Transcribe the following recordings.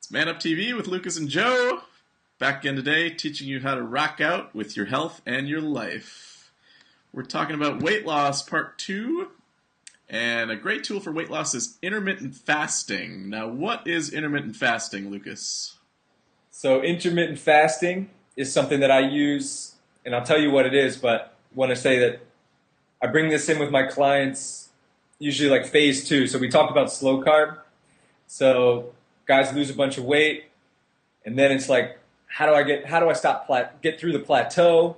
It's Man Up TV with Lucas and Joe. Back again today, teaching you how to rock out with your health and your life. We're talking about weight loss part 2, and a great tool for weight loss is intermittent fasting. Now, what is intermittent fasting, Lucas? So intermittent fasting is something that I use, and I'll tell you what it is, but I want to say that I bring this in with my clients usually like phase 2. So we talked about slow carb. So guys lose a bunch of weight, and then it's like, how do I get through the plateau?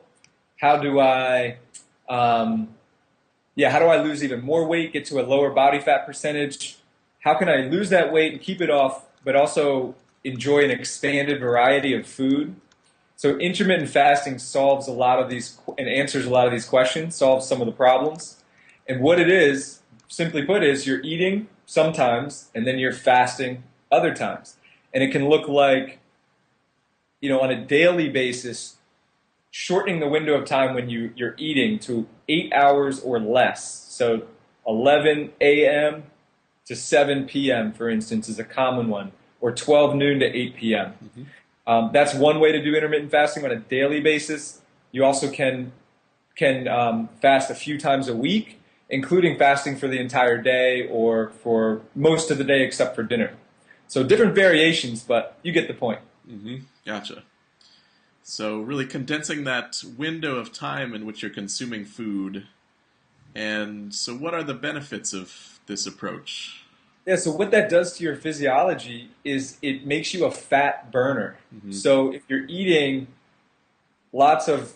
How do I lose even more weight, get to a lower body fat percentage? How can I lose that weight and keep it off, but also enjoy an expanded variety of food? So intermittent fasting solves a lot of these and answers a lot of these questions, solves some of the problems. And what it is, simply put, is you're eating sometimes and then you're fasting other times. And it can look like, on a daily basis, shortening the window of time when you're eating to 8 hours or less. So 11 a.m. to 7 p.m., for instance, is a common one, or 12 noon to 8 p.m. That's one way to do intermittent fasting on a daily basis. You also can fast a few times a week, including fasting for the entire day or for most of the day except for dinner. So different variations, but you get the point. Gotcha. So really condensing that window of time in which you're consuming food. And so what are the benefits of this approach? Yeah, so what that does to your physiology is it makes you a fat burner. So if you're eating lots of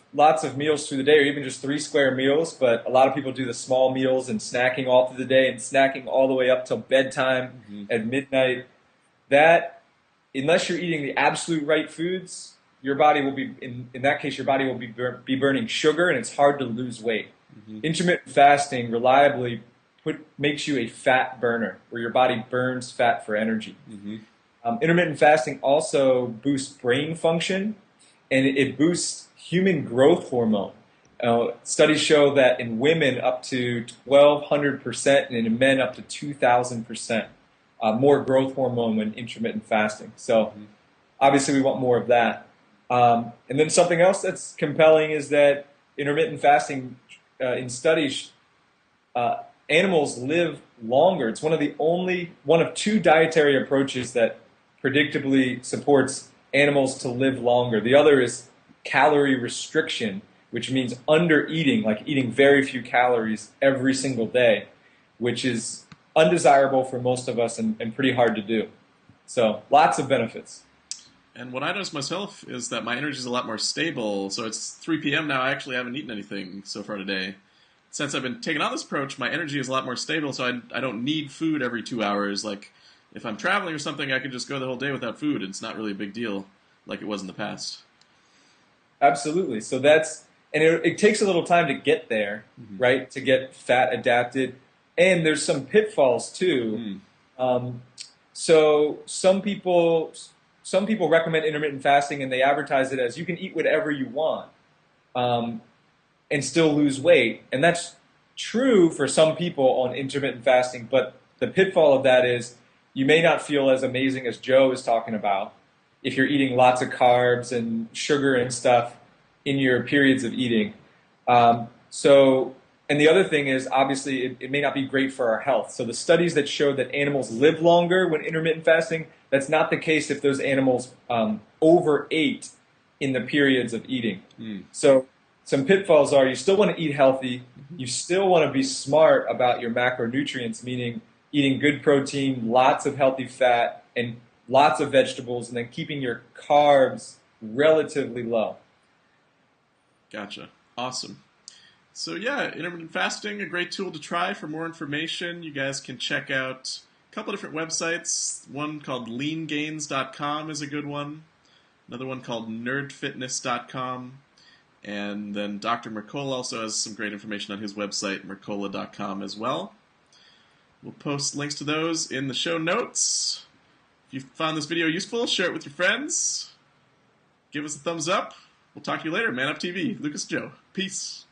meals through the day, or even just 3 square meals, but a lot of people do the small meals and snacking all through the day and snacking all the way up till bedtime at midnight, that, unless you're eating the absolute right foods, your body will be, in that case, your body will be burning sugar, and it's hard to lose weight. Intermittent fasting reliably makes you a fat burner, where your body burns fat for energy. Intermittent fasting also boosts brain function, and it boosts human growth hormone. Studies show that in women up to 1,200% and in men up to 2,000% more growth hormone when intermittent fasting. So obviously we want more of that. And then something else that's compelling is that intermittent fasting, in studies, animals live longer. It's one of 2 dietary approaches that predictably supports animals to live longer. The other is calorie restriction, which means under eating, like eating very few calories every single day, which is undesirable for most of us and pretty hard to do. So lots of benefits. And what I noticed myself is that my energy is a lot more stable. So it's 3 p.m. now. I actually haven't eaten anything so far today. Since I've been taking on this approach, my energy is a lot more stable, so I don't need food every 2 hours. Like, if I'm traveling or something, I can just go the whole day without food. It's not really a big deal like it was in the past. Absolutely. So it takes a little time to get there, right, to get fat adapted. And there's some pitfalls, too. So some people recommend intermittent fasting, and they advertise it as you can eat whatever you want and still lose weight. And that's true for some people on intermittent fasting, but the pitfall of that is you may not feel as amazing as Joe is talking about if you're eating lots of carbs and sugar and stuff in your periods of eating. And the other thing is, obviously, it may not be great for our health. So the studies that show that animals live longer when intermittent fasting, that's not the case if those animals overate in the periods of eating. So some pitfalls are you still want to eat healthy, you still want to be smart about your macronutrients, meaning eating good protein, lots of healthy fat, and lots of vegetables, and then keeping your carbs relatively low. Gotcha. Awesome. So yeah, intermittent fasting, a great tool to try. For more information, you guys can check out a couple different websites. One called leangains.com is a good one. Another one called nerdfitness.com. And then Dr. Mercola also has some great information on his website, mercola.com as well. We'll post links to those in the show notes. If you found this video useful, share it with your friends. Give us a thumbs up. We'll talk to you later. Man Up TV, Lucas, Joe. Peace.